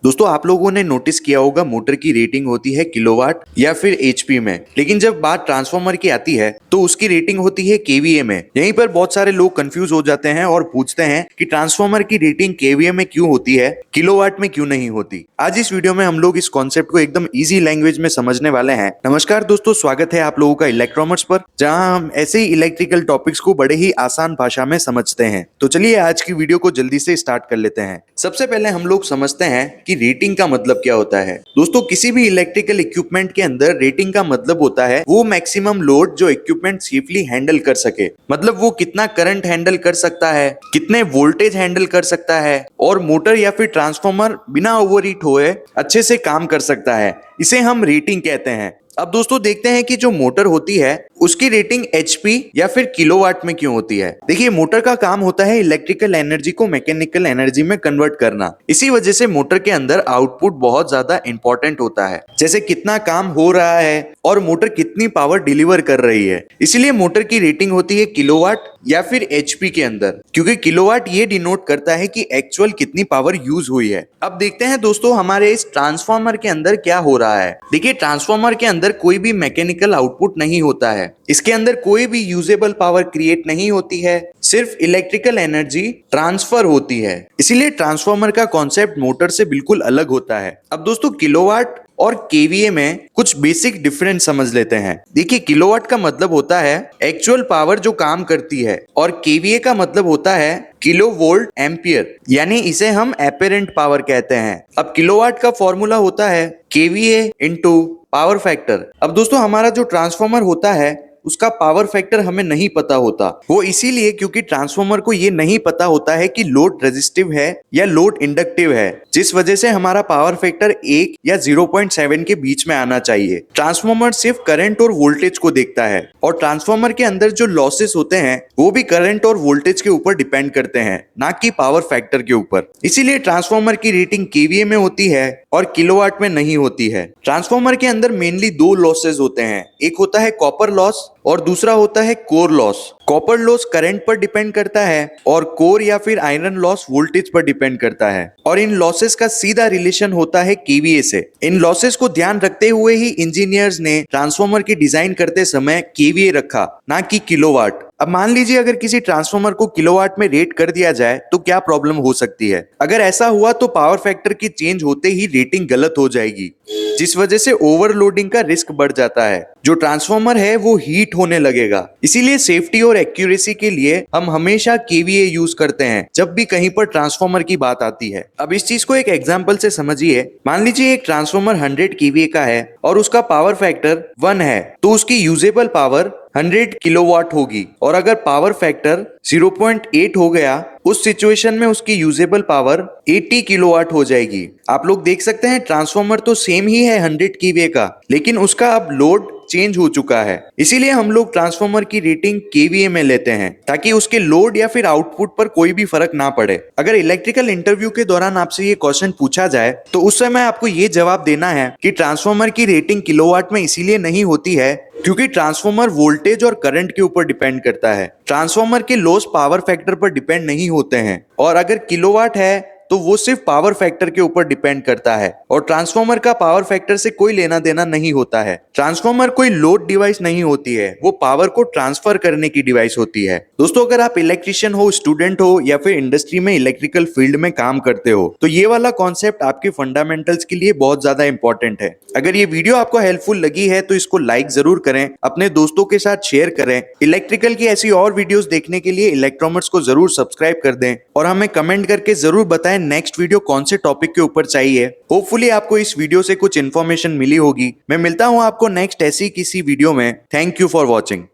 दोस्तों आप लोगों ने नोटिस किया होगा मोटर की रेटिंग होती है किलोवाट या फिर एचपी में, लेकिन जब बात ट्रांसफार्मर की आती है तो उसकी रेटिंग होती है केवीए में। यहीं पर बहुत सारे लोग कंफ्यूज हो जाते हैं और पूछते हैं कि ट्रांसफार्मर की रेटिंग केवीए में क्यों होती है, किलोवाट में क्यों नहीं होती। आज इस वीडियो में हम लोग इस कॉन्सेप्ट को एकदम इजी लैंग्वेज में समझने वाले हैं। नमस्कार दोस्तों, स्वागत है आप लोगों का इलेक्ट्रोमर्स पर, जहां हम ऐसे ही इलेक्ट्रिकल टॉपिक्स को बड़े ही आसान भाषा में समझते हैं। तो चलिए आज की वीडियो को जल्दी से स्टार्ट कर लेते हैं। सबसे पहले हम लोग समझते हैं कि रेटिंग का मतलब क्या होता है। दोस्तों किसी भी इलेक्ट्रिकल इक्विपमेंट के अंदर रेटिंग का मतलब होता है वो मैक्सिमम लोड जो इक्विपमेंट सेफली हैंडल कर सके। मतलब वो कितना करंट हैंडल कर सकता है, कितने वोल्टेज हैंडल कर सकता है और मोटर या फिर ट्रांसफार्मर बिना ओवरहीट हुए अच्छे से काम कर सकता है। इसे हम रेटिंग कहते हैं। अब दोस्तों देखते हैं कि जो मोटर होती है उसकी रेटिंग एचपी या फिर किलोवाट में क्यों होती है। देखिए मोटर का काम होता है इलेक्ट्रिकल एनर्जी को मैकेनिकल एनर्जी में कन्वर्ट करना। इसी वजह से मोटर के अंदर आउटपुट बहुत ज्यादा इंपॉर्टेंट होता है, जैसे कितना काम हो रहा है और मोटर कितनी पावर डिलीवर कर रही है। इसीलिए मोटर की रेटिंग होती है किलोवाट या फिर एचपी के अंदर, क्योंकि किलोवाट ये डिनोट करता है कि एक्चुअल कितनी पावर यूज हुई है। अब देखते हैं दोस्तों हमारे इस ट्रांसफार्मर के अंदर क्या हो रहा है। देखिए ट्रांसफार्मर के अंदर कोई भी मैकेनिकल आउटपुट नहीं होता है, इसके अंदर कोई भी यूजेबल पावर क्रिएट नहीं होती है, सिर्फ इलेक्ट्रिकल एनर्जी ट्रांसफर होती है। इसीलिए ट्रांसफार्मर का कॉन्सेप्ट मोटर से बिल्कुल अलग होता है। अब दोस्तों किलोवाट और केवीए में कुछ बेसिक डिफरेंस समझ लेते हैं। देखिए किलोवाट का मतलब होता है एक्चुअल पावर जो काम करती है और केवीए का मतलब होता है किलो वोल्ट एम्पियर, यानी इसे हम एपेरेंट पावर कहते हैं। अब किलोवाट का फॉर्मूला होता है केवीए इंटू पावर फैक्टर। अब दोस्तों हमारा जो ट्रांसफार्मर होता है उसका पावर फैक्टर हमें नहीं पता होता। वो इसीलिए क्योंकि ट्रांसफार्मर को ये नहीं पता होता है कि लोड रेजिस्टिव है या लोड इंडक्टिव है, जिस वजह से हमारा पावर फैक्टर 1 या 0.7 के बीच में आना चाहिए। ट्रांसफार्मर सिर्फ करंट और वोल्टेज को देखता है और ट्रांसफार्मर के अंदर जो लॉसेस होते हैं वो भी करंट और वोल्टेज के ऊपर डिपेंड करते हैं, ना कि पावर फैक्टर के ऊपर। इसीलिए ट्रांसफार्मर की रेटिंग केवीए में होती है और किलोवाट में नहीं होती है। ट्रांसफार्मर के अंदर मेनली दो लॉसेस होते हैं, एक होता है कॉपर लॉस और दूसरा होता है core loss. Copper loss current पर डिपेंड करता है और कोर या फिर आयरन लॉस वोल्टेज पर डिपेंड करता है, और इन लॉसेस का सीधा रिलेशन होता है केवीए से। इन लॉसेस को ध्यान रखते हुए ही इंजीनियर्स ने ट्रांसफार्मर की डिजाइन करते समय केवीए रखा, ना कि किलोवाट। अब मान लीजिए अगर किसी ट्रांसफार्मर को किलोवाट में रेट कर दिया जाए तो क्या प्रॉब्लम हो सकती है। अगर ऐसा हुआ तो पावर फैक्टर की चेंज होते ही रेटिंग गलत हो जाएगी, जिस वजह से ओवरलोडिंग का रिस्क बढ़ जाता है। जो ट्रांसफार्मर है वो हीट होने लगेगा। इसीलिए सेफ्टी और एक्यूरेसी के लिए हम हमेशा केवीए यूज करते हैं जब भी कहीं पर ट्रांसफार्मर की बात आती है। अब इस चीज को एक एग्जांपल से समझिए। मान लीजिए एक ट्रांसफार्मर 100 केवीए का है और उसका पावर फैक्टर 1 है, तो उसकी यूजेबल पावर 100 किलोवाट होगी। और अगर पावर फैक्टर 0.8 हो गया, उस सिचुएशन में उसकी यूजेबल पावर 80 किलोवाट हो जाएगी। आप लोग देख सकते हैं ट्रांसफार्मर तो सेम ही है 100 केवीए का, लेकिन उसका अब लोड चेंज हो चुका है। इसीलिए हम लोग ट्रांसफार्मर की रेटिंग केवीए में लेते हैं, ताकि उसके लोड या फिर आउटपुट पर कोई भी फर्क ना पड़े। अगर इलेक्ट्रिकल इंटरव्यू के दौरान आपसे ये क्वेश्चन पूछा जाए तो उस समय आपको ये जवाब देना है कि ट्रांसफार्मर की रेटिंग किलोवाट में इसीलिए नहीं होती है क्योंकि ट्रांसफार्मर वोल्टेज और करंट के ऊपर डिपेंड करता है। ट्रांसफार्मर के लॉस पावर फैक्टर पर डिपेंड नहीं होते हैं, और अगर किलोवाट है तो वो सिर्फ पावर फैक्टर के ऊपर डिपेंड करता है, और ट्रांसफार्मर का पावर फैक्टर से कोई लेना देना नहीं होता है। ट्रांसफार्मर कोई लोड डिवाइस नहीं होती है, वो पावर को ट्रांसफर करने की डिवाइस होती है। दोस्तों अगर आप इलेक्ट्रिशियन हो, स्टूडेंट हो या फिर इंडस्ट्री में इलेक्ट्रिकल फील्ड में काम करते हो तो ये वाला कॉन्सेप्ट आपके फंडामेंटल्स के लिए बहुत ज्यादा इंपॉर्टेंट है। अगर ये वीडियो आपको हेल्पफुल लगी है तो इसको लाइक जरूर करें, अपने दोस्तों के साथ शेयर करें। इलेक्ट्रिकल की ऐसी और वीडियोस देखने के लिए इलेक्ट्रोमर्स को जरूर सब्सक्राइब कर दें और हमें कमेंट करके जरूर बताएं नेक्स्ट वीडियो कौन से टॉपिक के ऊपर चाहिए। होपफुली आपको इस वीडियो से कुछ इन्फॉर्मेशन मिली होगी। मैं मिलता हूं आपको नेक्स्ट ऐसी किसी वीडियो में। Thank you for watching.